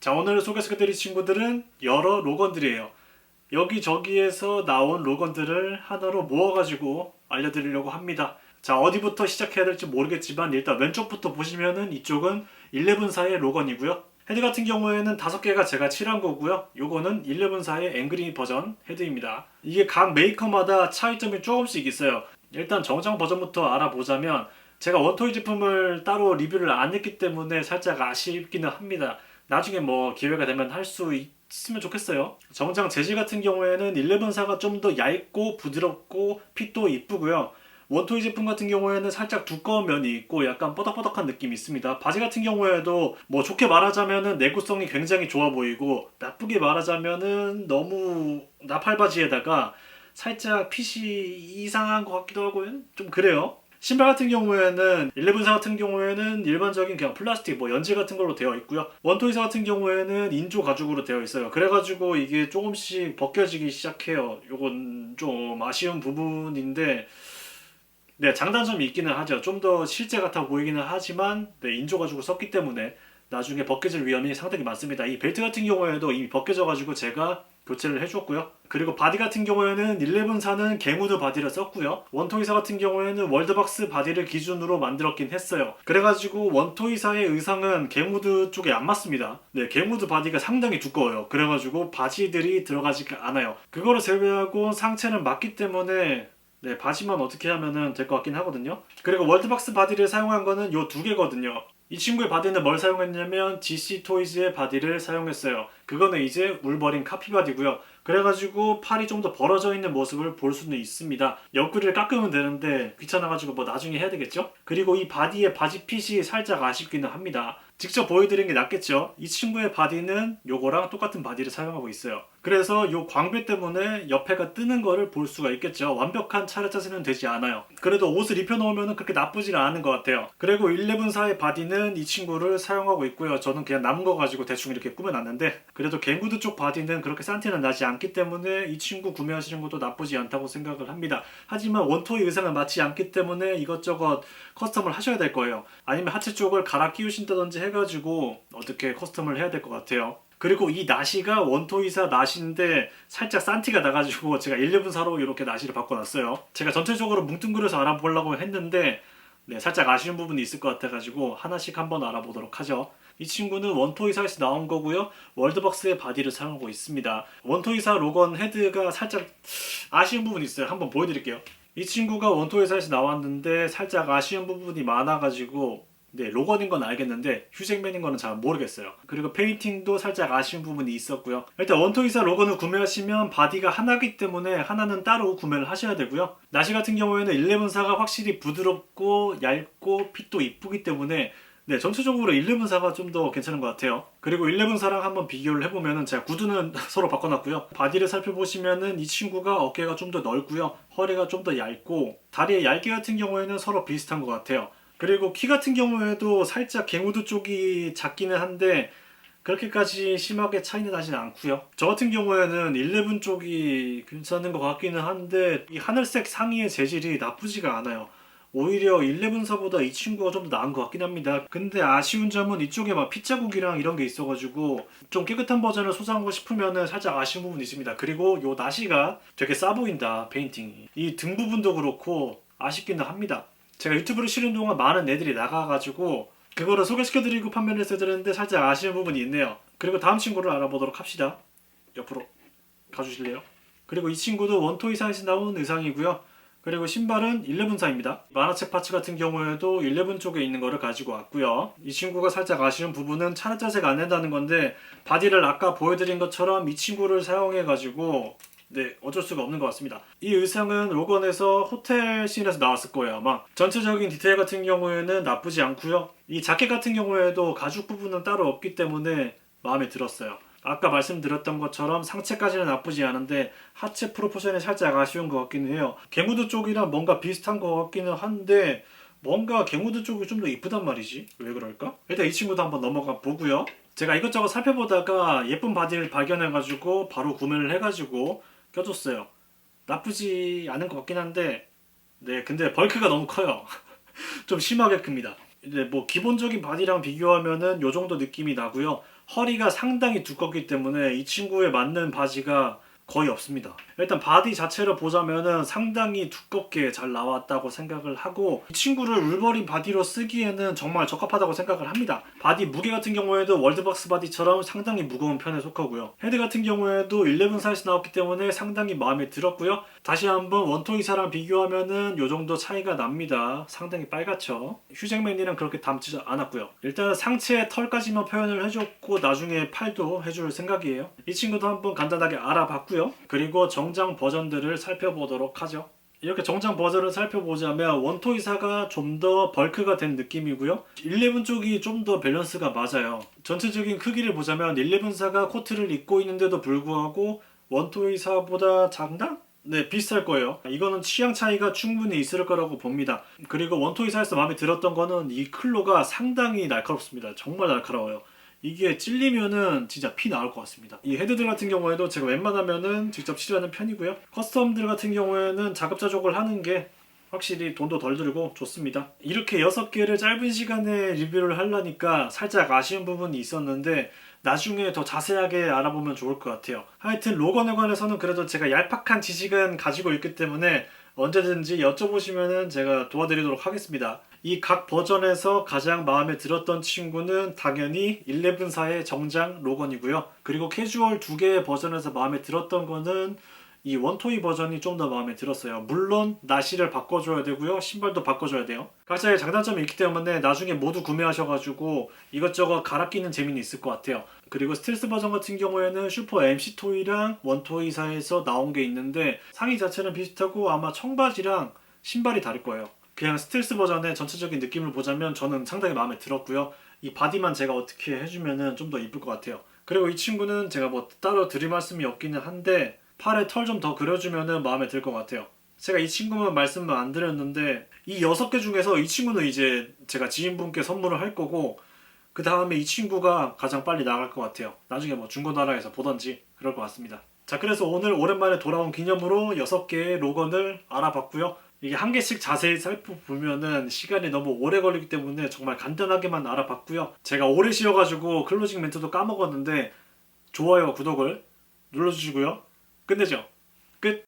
자, 오늘 소개시켜드릴 친구들은 여러 로건들이에요. 여기저기에서 나온 로건들을 하나로 모아가지고 알려드리려고 합니다. 자, 어디부터 시작해야 될지 모르겠지만 일단 왼쪽부터 보시면은 이쪽은 11사의 로건이고요. 헤드 같은 경우에는 5개가 제가 칠한 거고요. 요거는 11사의 앵그리 버전 헤드입니다. 이게 각 메이커마다 차이점이 조금씩 있어요. 일단 정장 버전부터 알아보자면 제가 원토이 제품을 따로 리뷰를 안 했기 때문에 살짝 아쉽기는 합니다. 나중에 뭐 기회가 되면 할 수 있으면 좋겠어요. 정장 재질 같은 경우에는 11사가 좀 더 얇고 부드럽고 핏도 이쁘고요. 원토이 제품 같은 경우에는 살짝 두꺼운 면이 있고 약간 뻐덕뻐덕한 느낌이 있습니다. 바지 같은 경우에도 뭐 좋게 말하자면은 내구성이 굉장히 좋아 보이고 나쁘게 말하자면은 너무 나팔바지에다가 살짝 핏이 이상한 것 같기도 하고 좀 그래요. 신발 같은 경우에는 11사 같은 경우에는 일반적인 그냥 플라스틱 뭐 연질 같은 걸로 되어 있고요. 원토이사 같은 경우에는 인조 가죽으로 되어 있어요. 그래가지고 이게 조금씩 벗겨지기 시작해요. 요건 좀 아쉬운 부분인데 네, 장단점이 있기는 하죠. 좀 더 실제 같아 보이기는 하지만 네, 인조 가죽을 썼기 때문에 나중에 벗겨질 위험이 상당히 많습니다. 이 벨트 같은 경우에도 이미 벗겨져가지고 제가 교체를 해줬고요. 그리고 바디 같은 경우에는 11사는 갱우드 바디를 썼고요. 원토이사 같은 경우에는 월드박스 바디를 기준으로 만들었긴 했어요. 그래가지고 원토이사의 의상은 갱우드 쪽에 안 맞습니다. 네, 갱우드 바디가 상당히 두꺼워요. 그래가지고 바지들이 들어가지가 않아요. 그거를 제외하고 상체는 맞기 때문에 네, 바지만 어떻게 하면은 될 것 같긴 하거든요. 그리고 월드박스 바디를 사용한 거는 요 2개거든요. 이 친구의 바디는 뭘 사용했냐면 GC 토이즈의 바디를 사용했어요. 그거는 이제 울버린 카피 바디고요. 그래가지고 팔이 좀 더 벌어져 있는 모습을 볼 수는 있습니다. 옆구리를 깎으면 되는데 귀찮아가지고 뭐 나중에 해야 되겠죠? 그리고 이 바디의 바지 핏이 살짝 아쉽기는 합니다. 직접 보여드리는 게 낫겠죠? 이 친구의 바디는 요거랑 똑같은 바디를 사용하고 있어요. 그래서 요 광배 때문에 옆에가 뜨는 거를 볼 수가 있겠죠. 완벽한 차례 자세는 되지 않아요. 그래도 옷을 입혀놓으면 그렇게 나쁘지는 않은 것 같아요. 그리고 11사의 바디는 이 친구를 사용하고 있고요. 저는 그냥 남은 거 가지고 대충 이렇게 꾸며놨는데 그래도 갱구드 쪽 바디는 그렇게 산티는 나지 않기 때문에 이 친구 구매하시는 것도 나쁘지 않다고 생각을 합니다. 하지만 원토이 의상은 맞지 않기 때문에 이것저것 커스텀을 하셔야 될 거예요. 아니면 하체 쪽을 갈아 끼우신다든지 해가지고 어떻게 커스텀을 해야 될 것 같아요. 그리고 이 나시가 원토이사 나시인데 살짝 산티가 나가지고 제가 11사로 이렇게 나시를 바꿔놨어요. 제가 전체적으로 뭉뚱그려서 알아보려고 했는데 네, 살짝 아쉬운 부분이 있을 것 같아가지고 하나씩 한번 알아보도록 하죠. 이 친구는 원토이사에서 나온 거고요. 월드박스의 바디를 사용하고 있습니다. 원토이사 로건 헤드가 살짝 아쉬운 부분이 있어요. 한번 보여드릴게요. 이 친구가 원토이사에서 나왔는데 살짝 아쉬운 부분이 많아가지고 네, 로건인 건 알겠는데 휴잭맨인 거는 잘 모르겠어요. 그리고 페인팅도 살짝 아쉬운 부분이 있었고요. 일단 원토이사 로건을 구매하시면 바디가 하나기 때문에 하나는 따로 구매를 하셔야 되고요. 나시 같은 경우에는 11사가 확실히 부드럽고 얇고 핏도 이쁘기 때문에 네, 전체적으로 11사가 좀 더 괜찮은 것 같아요. 그리고 11사랑 한번 비교를 해보면은 제가 구두는 서로 바꿔놨고요. 바디를 살펴보시면은 이 친구가 어깨가 좀 더 넓고요. 허리가 좀 더 얇고 다리의 얇기 같은 경우에는 서로 비슷한 것 같아요. 그리고 키 같은 경우에도 살짝 갱우드 쪽이 작기는 한데 그렇게까지 심하게 차이는 나진 않고요. 저 같은 경우에는 11 쪽이 괜찮은 것 같기는 한데 이 하늘색 상의의 재질이 나쁘지가 않아요. 오히려 11사보다 이 친구가 좀 더 나은 것 같긴 합니다. 근데 아쉬운 점은 이쪽에 막 핏자국이랑 이런 게 있어가지고 좀 깨끗한 버전을 소장하고 싶으면은 살짝 아쉬운 부분이 있습니다. 그리고 요 나시가 되게 싸 보인다, 페인팅이. 이 등 부분도 그렇고 아쉽기는 합니다. 제가 유튜브를 실은 동안 많은 애들이 나가가지고 그거를 소개시켜드리고 판매를 해드렸는데 살짝 아쉬운 부분이 있네요. 그리고 다음 친구를 알아보도록 합시다. 옆으로 가주실래요? 그리고 이 친구도 원토이사에서 나온 의상이고요. 그리고 신발은 11사입니다. 만화책 파츠 같은 경우에도 11 쪽에 있는 거를 가지고 왔고요. 이 친구가 살짝 아쉬운 부분은 차례 자세가 안 된다는 건데 바디를 아까 보여드린 것처럼 이 친구를 사용해가지고 네, 어쩔 수가 없는 것 같습니다. 이 의상은 로건에서 호텔 씬에서 나왔을 거예요, 아마. 전체적인 디테일 같은 경우에는 나쁘지 않고요. 이 자켓 같은 경우에도 가죽 부분은 따로 없기 때문에 마음에 들었어요. 아까 말씀드렸던 것처럼 상체까지는 나쁘지 않은데 하체 프로포션이 살짝 아쉬운 것 같기는 해요. 갱우드 쪽이랑 뭔가 비슷한 것 같기는 한데 뭔가 갱우드 쪽이 좀 더 이쁘단 말이지. 왜 그럴까? 일단 이 친구도 한번 넘어가 보고요. 제가 이것저것 살펴보다가 예쁜 바디를 발견해가지고 바로 구매를 해가지고 껴줬어요. 나쁘지 않은 것 같긴 한데 네, 근데 벌크가 너무 커요. 좀 심하게 큽니다. 이제 뭐 기본적인 바디랑 비교하면은 요 정도 느낌이 나고요. 허리가 상당히 두껍기 때문에 이 친구에 맞는 바지가 거의 없습니다. 일단 바디 자체를 보자면은 상당히 두껍게 잘 나왔다고 생각을 하고, 이 친구를 울버린 바디로 쓰기에는 정말 적합하다고 생각을 합니다. 바디 무게 같은 경우에도 월드박스 바디처럼 상당히 무거운 편에 속하고요. 헤드 같은 경우에도 11 사이즈 나왔기 때문에 상당히 마음에 들었고요. 다시 한번 원토이사랑 비교하면은 요 정도 차이가 납니다. 상당히 빨갛죠. 휴잭맨이랑 그렇게 닮지 않았고요. 일단 상체 털까지만 표현을 해줬고 나중에 팔도 해줄 생각이에요. 이 친구도 한번 간단하게 알아봤고요. 그리고 정장 버전들을 살펴보도록 하죠. 이렇게 정장 버전을 살펴보자면 원토이사가 좀 더 벌크가 된 느낌이고요. 11 쪽이 좀 더 밸런스가 맞아요. 전체적인 크기를 보자면 11사가 코트를 입고 있는데도 불구하고 원토이사보다 작나? 네, 비슷할 거예요. 이거는 취향 차이가 충분히 있을 거라고 봅니다. 그리고 원토이사에서 마음에 들었던 거는 이 클로가 상당히 날카롭습니다. 정말 날카로워요. 이게 찔리면은 진짜 피 나올 것 같습니다. 이 헤드들 같은 경우에도 제가 웬만하면은 직접 칠하는 편이고요. 커스텀들 같은 경우에는 자급자족을 하는 게 확실히 돈도 덜 들고 좋습니다. 이렇게 6개를 짧은 시간에 리뷰를 하려니까 살짝 아쉬운 부분이 있었는데 나중에 더 자세하게 알아보면 좋을 것 같아요. 하여튼 로건에 관해서는 그래도 제가 얄팍한 지식은 가지고 있기 때문에 언제든지 여쭤보시면 제가 도와드리도록 하겠습니다. 이 각 버전에서 가장 마음에 들었던 친구는 당연히 11사의 정장 로건이고요. 그리고 캐주얼 2개의 버전에서 마음에 들었던 거는 이 원토이 버전이 좀 더 마음에 들었어요. 물론 나시를 바꿔줘야 되고요. 신발도 바꿔줘야 돼요. 각자의 장단점이 있기 때문에 나중에 모두 구매하셔가지고 이것저것 갈아 끼는 재미는 있을 것 같아요. 그리고 스텔스 버전 같은 경우에는 슈퍼 MC 토이랑 원토이사에서 나온 게 있는데 상의 자체는 비슷하고 아마 청바지랑 신발이 다를 거예요. 그냥 스텔스 버전의 전체적인 느낌을 보자면 저는 상당히 마음에 들었고요. 이 바디만 제가 어떻게 해주면은 좀 더 이쁠 것 같아요. 그리고 이 친구는 제가 뭐 따로 드릴 말씀이 없기는 한데 팔에 털 좀 더 그려주면은 마음에 들 것 같아요. 제가 이 친구만 말씀을 안 드렸는데 이 6개 중에서 이 친구는 이제 제가 지인분께 선물을 할 거고, 그 다음에 이 친구가 가장 빨리 나갈 것 같아요. 나중에 뭐 중고나라에서 보던지 그럴 것 같습니다. 자, 그래서 오늘 오랜만에 돌아온 기념으로 6개의 로건을 알아봤고요. 이게 한 개씩 자세히 살펴보면은 시간이 너무 오래 걸리기 때문에 정말 간단하게만 알아봤고요. 제가 오래 쉬어가지고 클로징 멘트도 까먹었는데 좋아요, 구독을 눌러주시고요. 끝내죠. 끝.